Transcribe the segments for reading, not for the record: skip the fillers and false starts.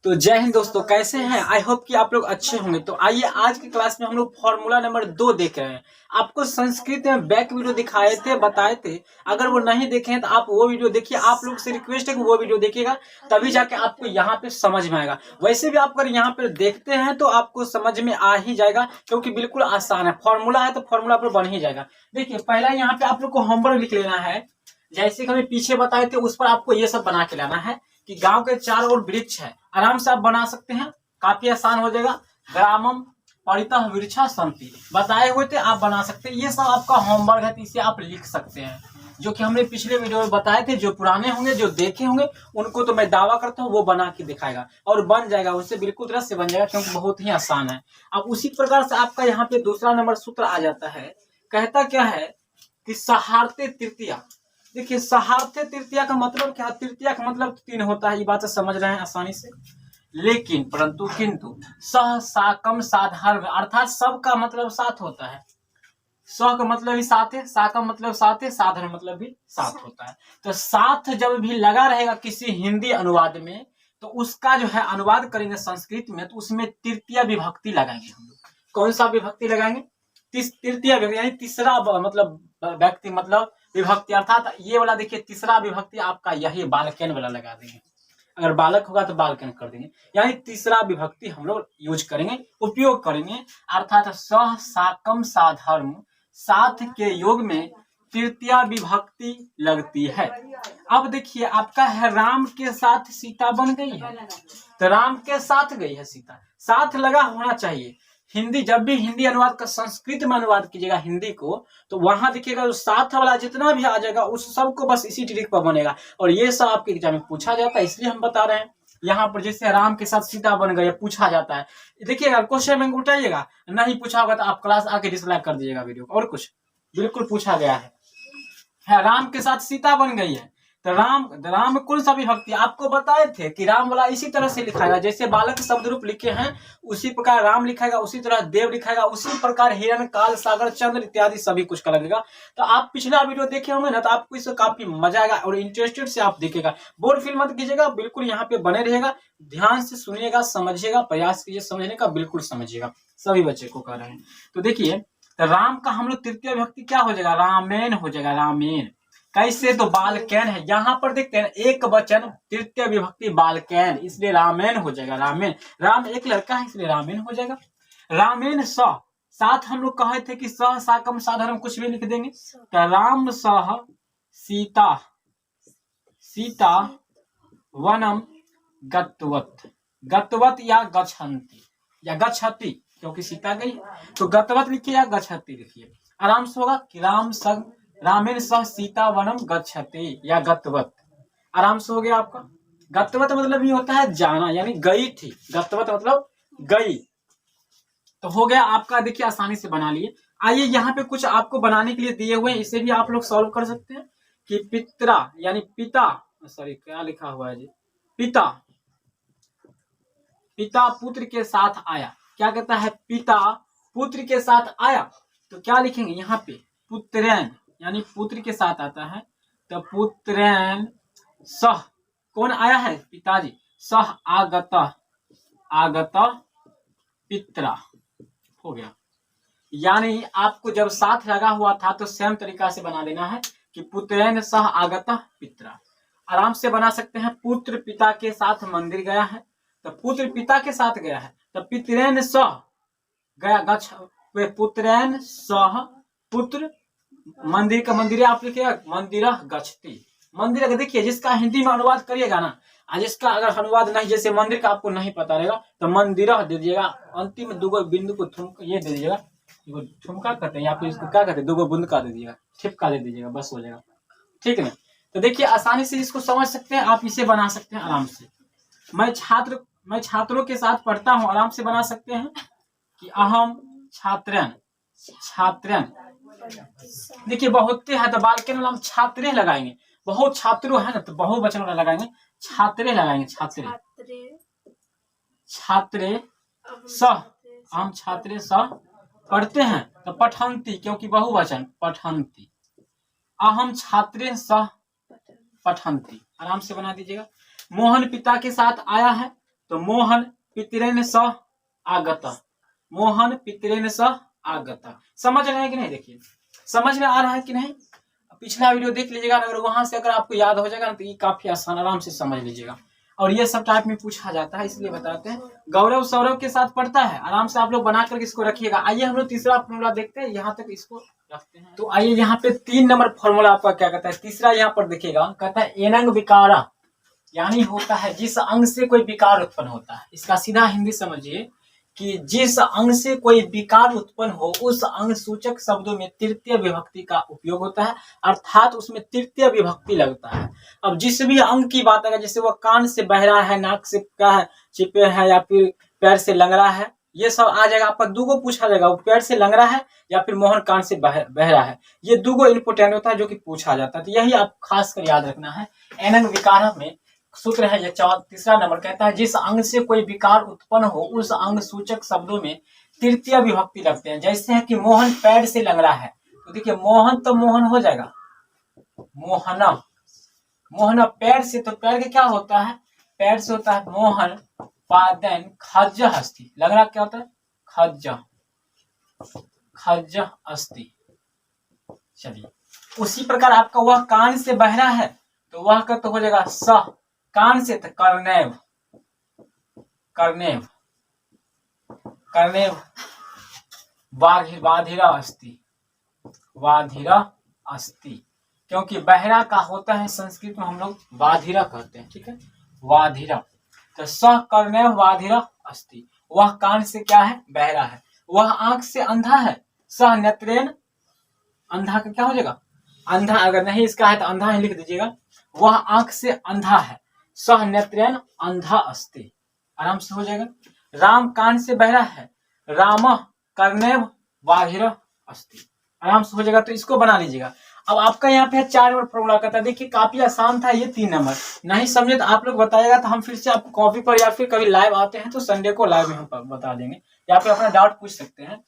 तो जय हिंद दोस्तों, कैसे हैं? आई होप कि आप लोग अच्छे होंगे। तो आइए आज की क्लास में हम लोग फॉर्मूला नंबर 2 देख रहे हैं। आपको संस्कृत में बैक वीडियो दिखाए थे, बताए थे। अगर वो नहीं देखे हैं तो आप वो वीडियो देखिए। आप लोग से रिक्वेस्ट है कि वो वीडियो देखिएगा, तभी जाके आपको यहाँ पे समझ में आएगा। वैसे भी आप अगर यहाँ पे देखते हैं तो आपको समझ में आ ही जाएगा, क्योंकि बिल्कुल आसान है। फॉर्मूला है तो फॉर्मूला पर बन ही जाएगा। देखिए पहला यहाँ पे आप लोग को होमवर्क लिख लेना है। जैसे कि हमें पीछे बताए थे उस पर आपको ये सब बना के लाना है कि गांव के चारों ओर वृक्ष है। आराम से आप बना सकते हैं, काफी आसान हो जाएगा। ग्रामम परितः वृक्षा सन्ति बताए हुए थे, आप बना सकते हैं। ये सब आपका होमवर्क है, तो इसे आप लिख सकते हैं, जो कि हमने पिछले वीडियो में बताए थे। जो पुराने होंगे, जो देखे होंगे, उनको तो मैं दावा करता हूँ वो बना के दिखाएगा और बन जाएगा, उससे बिल्कुल तरह से बन जाएगा, क्योंकि बहुत ही आसान है। अब उसी प्रकार से आपका यहाँ पे दूसरा नंबर सूत्र आ जाता है। कहता क्या है कि सहार्ते तृतीया। देखिए सहार्थे तृतीया का मतलब क्या? तृतीया का मतलब 3 होता है, ये बात समझ रहे हैं आसानी से। लेकिन परंतु किंतु सह साकम साधारण, अर्थात सब का मतलब 7 होता है। सह का मतलब भी 7 है, सा का मतलब 7 है, साधारण मतलब भी 7 होता है। तो 7 जब भी लगा रहेगा किसी हिंदी अनुवाद में, तो उसका जो है अनुवाद करेंगे संस्कृत में, तो उसमें तृतीय विभक्ति लगाएंगे हम लोग। कौन सा विभक्ति लगाएंगे? तृतीय विभक्ति, यानी तीसरा मतलब व्यक्ति मतलब विभक्ति। अर्थात ये वाला देखिए तीसरा विभक्ति आपका यही बालकन वाला लगा देंगे। अगर बालक होगा तो बालकन कर देंगे, यानी तीसरा विभक्ति हम लोग यूज करेंगे, उपयोग करेंगे। अर्थात सह साकम साधर्म, 7 के योग में तृतीय विभक्ति लगती है। अब देखिए आपका है राम के साथ सीता बन गई है, तो राम के साथ गई है सीता, साथ लगा होना चाहिए। हिंदी जब भी हिंदी अनुवाद का संस्कृत में अनुवाद कीजिएगा हिंदी को, तो वहां देखिएगा जो साथ वाला जितना भी आ जाएगा उस सबको बस इसी ट्रिक पर बनेगा। और ये सब आपके एग्जाम में पूछा जाता है, इसलिए हम बता रहे हैं। यहाँ पर जैसे राम के साथ सीता बन गई पूछा जाता है, देखिएगा क्वेश्चन में उठाइएगा। नहीं पूछा होगा तो आप क्लास आके डिसलाइक कर दीजिएगा वीडियो को। और कुछ बिल्कुल पूछा गया है राम के साथ सीता बन गई है, तो राम में कौन सा विभक्ति आपको बताए थे कि राम वाला इसी तरह से लिखाएगा। जैसे बालक शब्द रूप लिखे हैं उसी प्रकार राम लिखाएगा, उसी तरह देव लिखाएगा, उसी प्रकार हिरण काल सागर चंद्र इत्यादि सभी कुछ का लगेगा। तो आप पिछला वीडियो देखे होंगे ना, तो आपको इससे काफी मजा आएगा और इंटरेस्टेड से आप देखेगा। बोर्ड फील मत कीजिएगा, बिल्कुल यहाँ पे बने रहेगा, ध्यान से सुनिएगा, समझिएगा, प्रयास कीजिए समझने का, बिल्कुल समझिएगा। सभी बच्चे को कह रहे हैं। तो देखिए तो राम का हम लोग तृतीय विभक्ति क्या हो जाएगा? रामेन हो जाएगा। रामेन कैसे? तो बालकैन है, यहाँ पर देखते हैं एक वचन तृतीय विभक्ति बालकैन, इसलिए रामेन हो जाएगा। रामेन, राम एक लड़का है इसलिए रामेन हो जाएगा। रामेन सह, साथ हम लोग कहे थे कि सह साकम साधारण कुछ भी लिख देंगे। तो राम सह सीता, सीता वनम गतवत, गतवत या गच्छन्ति या गच्छति, क्योंकि सीता गई तो गतवत लिखिए या गच्छति लिखिए, आराम से होगा कि रामेण सह सीता वनम गच्छति या गतवत, आराम से हो गया आपका। गतवत मतलब ये होता है जाना, यानी गई थी, गतवत मतलब गई। तो हो गया आपका, देखिए आसानी से बना लिए। आइए यहाँ पे कुछ आपको बनाने के लिए दिए हुए हैं, इसे भी आप लोग सॉल्व कर सकते हैं। कि पित्रा यानी पिता, सॉरी क्या लिखा हुआ है जी, पिता, पिता पुत्र के साथ आया। क्या कहता है? पिता पुत्र के साथ आया, तो क्या लिखेंगे यहाँ पे? पुत्रैन, यानी पुत्र के साथ आता है, तो पुत्रैन सह, कौन आया है? पिताजी। सह आगत, आगत पित्रा, हो गया। यानी आपको जब साथ लगा हुआ था तो सेम तरीका से बना देना है कि पुत्रैन सह आगत पित्रा। आराम से बना सकते हैं। पुत्र पिता के साथ मंदिर गया है, तो पुत्र पिता के साथ गया है, तो पितरैन सह गया गच्छ, पुत्रैन सह पुत्र मंदिर का मंदिर आप लिखिएगा मंदिर गच्छति, मंदिर। अगर देखिए जिसका हिंदी में अनुवाद करिएगा ना, जिसका अगर अनुवाद नहीं, जैसे मंदिर का आपको नहीं पता रहेगा तो मंदिर दे दीजिएगा, अंतिम दुगो बिंदु को ये दे दीजिएगा, ठुमका कहते हैं या फिर इसको क्या कहते हैं, दुगो बूंद का दे दीजिएगा, ठिपका दे दीजिएगा, बस हो जाएगा। ठीक है ना? तो देखिए आसानी से इसको समझ सकते हैं आप, इसे बना सकते हैं आराम से। मैं छात्रों के साथ पढ़ता हूँ, आराम से बना सकते हैं कि अहम छात्रन, छात्रन। देखिए बहुत है तो बालकन वाला हम छात्रे लगाएंगे, बहुत छात्रों है ना तो बहुवचन वाला लगाएंगे, छात्रे लगाएंगे, छात्रे, छात्रे सह, हम छात्रे सह पढ़ते हैं, तो पठंती क्योंकि बहुवचन, पठंती। अहम छात्रे सह पठंती, आराम से बना दीजिएगा। मोहन पिता के साथ आया है, तो मोहन पितरेण सह आगत, मोहन पितरेण सह आगत। समझ रहे हैं कि नहीं? देखिए समझ में आ रहा है कि नहीं? पिछला वीडियो देख लीजिएगा, अगर वहां से अगर आपको याद हो जाएगा ना तो ये काफी आसान, आराम से समझ लीजिएगा। और ये सब टाइप में पूछा जाता है, इसलिए बताते हैं। गौरव सौरभ के साथ पढ़ता है, आराम से आप लोग बना करके इसको रखिएगा। आइए हम लोग तीसरा फॉर्मूला देखते हैं, यहाँ तक इसको रखते हैं। तो आइए यहाँ पे 3 नंबर फॉर्मूला आपका क्या कहता है, तीसरा यहाँ पर देखिएगा, कहता है एनंग विकारा, यानी होता है जिस अंग से कोई विकार उत्पन्न होता है। इसका सीधा हिंदी समझिए कि जिस अंग से कोई विकार उत्पन्न हो उस अंग सूचक शब्दों में तृतीय विभक्ति का उपयोग होता है, अर्थात उसमें तृतीय विभक्ति लगता है। अब जिस भी अंग की बात है, जैसे वह कान से बह रहा है, नाक से क्या है चिपे है, या फिर पैर से लंगड़ा है, ये सब आ जाएगा। आपका दूगो पूछा जाएगा, वो पैर से लंगड़ा है या फिर मोहन कान से बह रहा है, ये दूगो इंपोर्टेंट होता है जो कि पूछा जाता है। तो यही आप खास कर याद रखना है। एनंग विकार में सूत्र है ये तीसरा नंबर, कहता है जिस अंग से कोई विकार उत्पन्न हो उस अंग सूचक शब्दों में तृतीय विभक्ति लगते हैं। जैसे है कि मोहन पैर से लंगड़ा है, तो देखिए मोहन तो मोहन हो जाएगा, मोहना, मोहना पैर से, तो पैर के क्या होता है, पैर से होता है मोहन, पादन खज्ज हस्ती, लंगड़ा क्या होता है खज्ज, खज्ज अस्ति। चलिए उसी प्रकार आपका वह कान से बहरा है, तो वह का तो हो जाएगा स, कान से तो कर्णेव, कर्णेव, कर्णेव, वाधिरा अस्ति, वाधिरा अस्ति, क्योंकि बहरा का होता है संस्कृत में हम लोग वाधिरा कहते हैं, ठीक है, वाधिरा। तो स कर्णेव वाधिरा अस्ति, वह कान से क्या है बहरा है, वह आंख से अंधा है, सह नेत्रेण, अंधा का क्या हो जाएगा अंधा, अगर नहीं इसका है तो अंधा ही लिख दीजिएगा, वह आंख से अंधा है, सह नेत्रेण अंधा अस्ति, आराम से हो जाएगा। राम कान से बहरा है, राम कर्णेव वाधिरा अस्ति, आराम से हो जाएगा। तो इसको बना लीजिएगा। अब आपका यहाँ पे 4 नंबर फॉर्मूला करता है, देखिए काफी आसान था ये 3 नंबर, नहीं समझे तो आप लोग बताइएगा, तो हम फिर से आपको कॉपी पर या फिर कभी लाइव आते हैं तो संडे को लाइव में हम बता देंगे, या फिर अपना डाउट पूछ सकते हैं।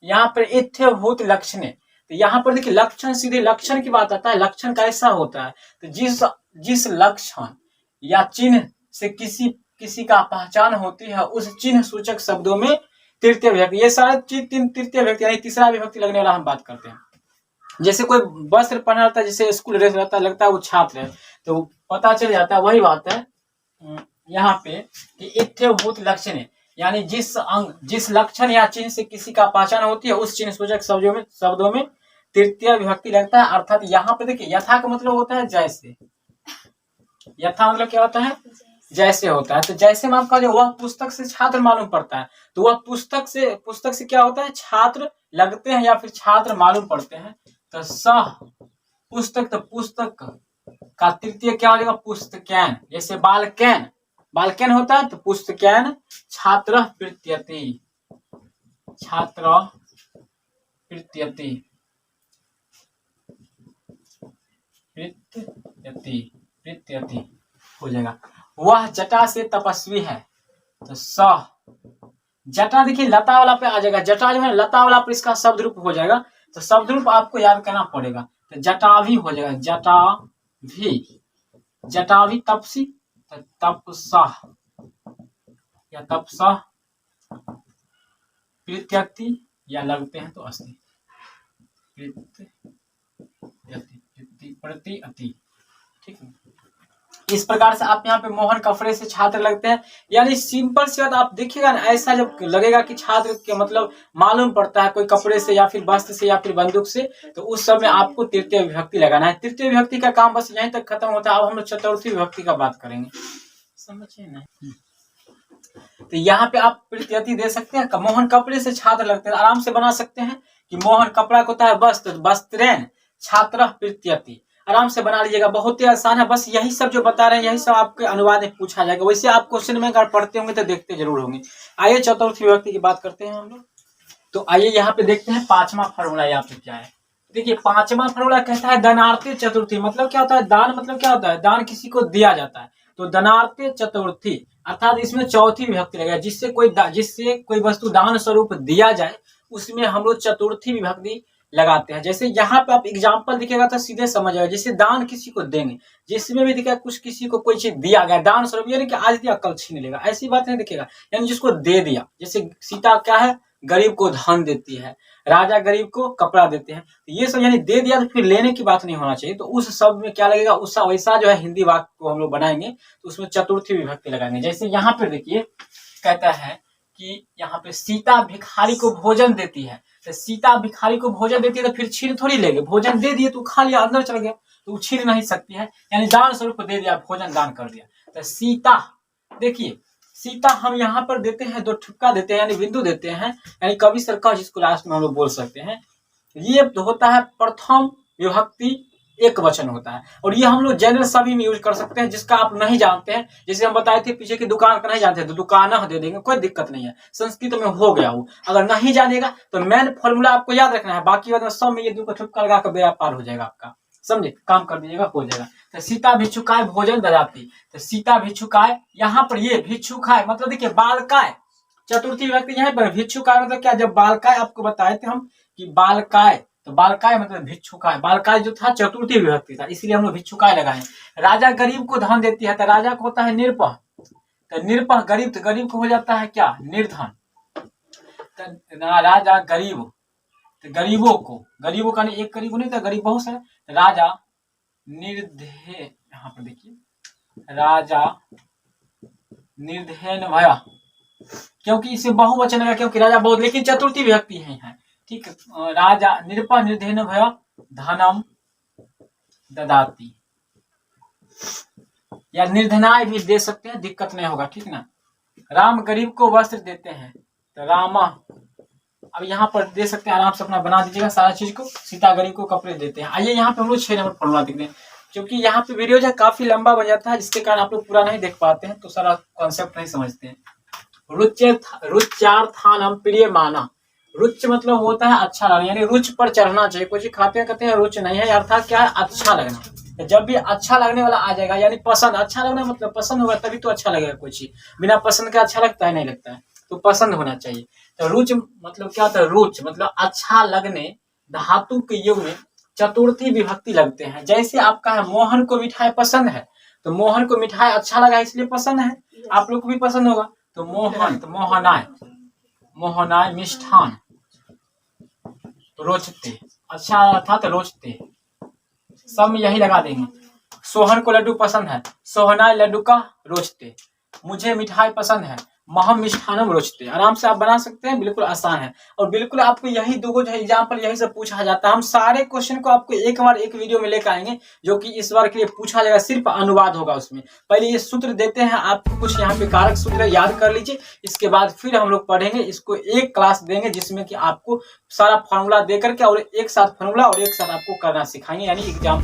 यहाँ पर इत्थभूत लक्षण, तो यहाँ पर देखिए लक्षण, सीधे लक्षण की बात आता है। लक्षण कैसा होता है, तो जिस लक्षण या चिन्ह से किसी का पहचान होती है उस चिन्ह सूचक शब्दों में तृतीय विभक्ति, ये सारे चीज तृतीय विभक्ति यानी तीसरा विभक्ति लगने वाला हम बात करते हैं। जैसे कोई वस्त्र पहना रहता है, जैसे स्कूल ड्रेस रहता है, लगता है वो छात्र है, तो पता चल जाता है। वही बात है यहाँ पे कि इत्थभूत लक्षण, यानी जिस लक्षण या चिन्ह से किसी का पहचान होती है उस चिन्ह सूचक शब्दों में तृतीय विभक्ति लगता है। अर्थात यहाँ पे देखिए यथा का मतलब होता है जैसे, यथा मतलब क्या होता है जैसे होता है। तो जैसे में आपका जो वह पुस्तक से छात्र मालूम पड़ता है, तो वह पुस्तक से क्या होता है छात्र लगते हैं या फिर छात्र मालूम पड़ते हैं। तो सह पुस्तक, तो पुस्तक का तृतीय क्या हो जाएगा पुस्तकैन, जैसे बालकैन, बालकैन होता है तो पुस्तकैन छात्र प्रत्यति, छात्र प्रत्यति, प्रत्यति हो जाएगा। वह जटा से तपस्वी है, तो स जटा देखिए लता वाला पे आ जाएगा, जटा जो है लता वाला पे इसका शब्द रूप हो जाएगा, तो शब्द रूप आपको याद करना पड़ेगा। तो जटाभी हो जाएगा, जटाभी, जटाभी तपसी, तो तपसः या तपसः प्रत्यति या लगते हैं तो अस्ति, प्रति अति, ठीक है। इस प्रकार से आप यहाँ पे मोहन कपड़े से छात्र लगते हैं, यानी सिंपल सी बात आप देखिएगा ना, ऐसा जब लगेगा कि छात्र के मतलब मालूम पड़ता है कोई कपड़े से या फिर वस्त्र से या फिर बंदूक से, तो उस समय आपको तृतीय विभक्ति लगाना है। तृतीय विभक्ति का काम बस यहीं तक खत्म होता है। अब हम लोग चतुर्थी विभक्ति का बात करेंगे, समझिए ना। तो यहाँ पे आप प्रत्यति दे सकते हैं, मोहन कपड़े से छात्र लगते हैं, आराम से बना सकते हैं कि मोहन कपड़ा होता है वस्त्र, वस्त्रेण छात्र प्रत्यति, आराम से बना लीजिएगा। बहुत ही आसान है, बस यही सब जो बता रहे हैं यही सब आपके अनुवाद में पूछा जाएगा। वैसे आप क्वेश्चन में अगर पढ़ते होंगे तो देखते जरूर होंगे। आइए चतुर्थी विभक्ति की बात करते हैं हम लोग। तो आइए यहाँ पे देखते हैं 5वां फॉर्मूला यहाँ पे क्या है। देखिए 5वां फॉर्मूला कहता है दानार्थी चतुर्थी, मतलब क्या होता है दान, मतलब क्या होता है दान किसी को दिया जाता है, तो दानार्थी चतुर्थी अर्थात इसमें चौथी विभक्ति लगेगा। जिससे कोई वस्तु दान स्वरूप दिया जाए उसमें हम लोग चतुर्थी विभक्ति लगाते हैं। जैसे यहाँ पे आप एग्जाम्पल दिखेगा तो सीधे समझ आएगा। जैसे दान किसी को देंगे, जिसमें भी दिखेगा कुछ किसी को कोई चीज दिया गया, दान स्वरूप, यानी कि आज दिया कल छीन लेगा, ऐसी बात नहीं दिखेगा, यानी जिसको दे दिया। जैसे सीता क्या है, गरीब को धन देती है, राजा गरीब को कपड़ा देते हैं, तो ये सब यानी दे दिया, तो फिर लेने की बात नहीं होना चाहिए। तो उस शब्द में क्या लगेगा, उस वैसा जो है हिंदी वाक्य को हम लोग बनाएंगे तो उसमें चतुर्थी विभक्ति लगाएंगे। जैसे यहाँ पर देखिए कहता है कि यहाँ पे सीता भिखारी को भोजन देती है, तो सीता भिखारी को भोजन देती है तो फिर छीन थोड़ी लेंगे, भोजन दे दिए तो खा लिया, अंदर चल गया, तो छीन नहीं सकती है, यानी दान स्वरूप दे दिया, भोजन दान कर दिया। तो सीता, देखिए सीता हम यहाँ पर देते हैं, दो ठुक्का देते हैं यानी बिंदु देते हैं, यानी कवि सरका जिसको लास्ट में हम लोग बोल सकते हैं। ये होता है प्रथम विभक्ति एक वचन होता है, और ये हम लोग जनरल सभी में यूज कर सकते हैं। जिसका आप नहीं जानते हैं, जैसे हम बताए थे पीछे की दुकान का नहीं जानते तो दुकान दे देंगे, कोई दिक्कत नहीं है, संस्कृत में हो गया वो। अगर नहीं जानेगा तो मेन फॉर्मूला आपको याद रखना है, बाकी बात में सब में ये दो का ठुक्का लगा कर बेड़ा पार हो जाएगा आपका, समझे, काम कर दीजिएगा, हो जाएगा। तो सीता भिक्षुकाय भोजन ददाती, तो सीता भिक्षुकाय, यहाँ पर ये भिक्षुकाय मतलब देखिए बालकाय, चतुर्थी विभक्ति यहाँ पर भिक्षुकाय मतलब क्या, जब बालकाय आपको बताए थे हम कि बालकाय, तो बालकाय मतलब भिक्षुकाय, बालकाय जो था चतुर्थी विभक्ति था, इसलिए हम लोग भिक्षुकाय लगाए। राजा गरीब को धन देती है, तो राजा को होता है निरपह, तो निरपह गरीब, तो गरीब को हो जाता है क्या, निर्धन। तो राजा गरीब, तो गरीबों का नहीं, एक गरीब नहीं था, गरीब बहुत सारे, राजा निर्धे, यहाँ पर देखिए राजा निर्धन भया, क्योंकि इसे बहुवचन लगा, क्योंकि राजा बहुत, लेकिन चतुर्थी विभक्ति है यहाँ, ठीक है। राजा निरपा निर्धन भया धनम ददाती, या निर्धनाय भी दे सकते हैं, दिक्कत नहीं होगा, ठीक ना। राम गरीब को वस्त्र देते हैं, तो रामा, अब यहाँ पर दे सकते हैं, आराम से अपना बना दीजिएगा सारा चीज को। सीता गरीब को कपड़े देते हैं। आइए यहाँ पे हम लोग 6 नंबर फॉर्मूला देखते हैं, क्योंकि यहाँ पे वीडियो जो है काफी लंबा बन जाता है, जिसके कारण आप लोग पूरा नहीं देख पाते हैं, तो सारा कॉन्सेप्ट नहीं समझते हैं। रुच्यार्थानम प्रिय माना, रुच मतलब होता है अच्छा लगना, यानी रुच पर चढ़ना चाहिए। कुछ खाते हैं कहते हैं रुच नहीं है, अर्थात क्या है, अच्छा लगना। जब भी अच्छा लगने वाला आ जाएगा, यानी पसंद, अच्छा लगना मतलब पसंद होगा तभी तो अच्छा लगेगा कोई चीज, बिना पसंद के अच्छा लगता है, नहीं लगता है, तो पसंद होना चाहिए। तो रुच मतलब क्या होता है, रुच मतलब अच्छा लगने, धातु के युग में चतुर्थी विभक्ति लगते हैं। जैसे आपका है मोहन को मिठाई पसंद है, तो मोहन को मिठाई अच्छा लगा इसलिए पसंद है, आप लोग को भी पसंद होगा, तो मोहन, तो मोहनाय, मोहनाय मिष्ठान, रोचते, अच्छा था तो रोचते, सब में यही लगा देंगे। सोहन को लड्डू पसंद है, सोहनाय लड्डू का रोचते, मुझे मिठाई पसंद है, महम मिष्ठानम रोचते। आराम से आप बना सकते हैं, बिल्कुल आसान है, और बिल्कुल आपको यही दो जो एग्जाम्पल यही से पूछा जाता है। हम सारे क्वेश्चन को आपको एक बार एक वीडियो में लेकर आएंगे, जो कि इस बार के लिए पूछा जाएगा, सिर्फ अनुवाद होगा उसमें। पहले ये सूत्र देते हैं आपको, कुछ यहाँ पे कारक सूत्र याद कर लीजिए, इसके बाद फिर हम लोग पढ़ेंगे इसको, एक क्लास देंगे जिसमें कि आपको सारा फॉर्मूला दे करके और एक साथ फॉर्मूला और एक साथ आपको करना सिखाएंगे, यानी एग्जाम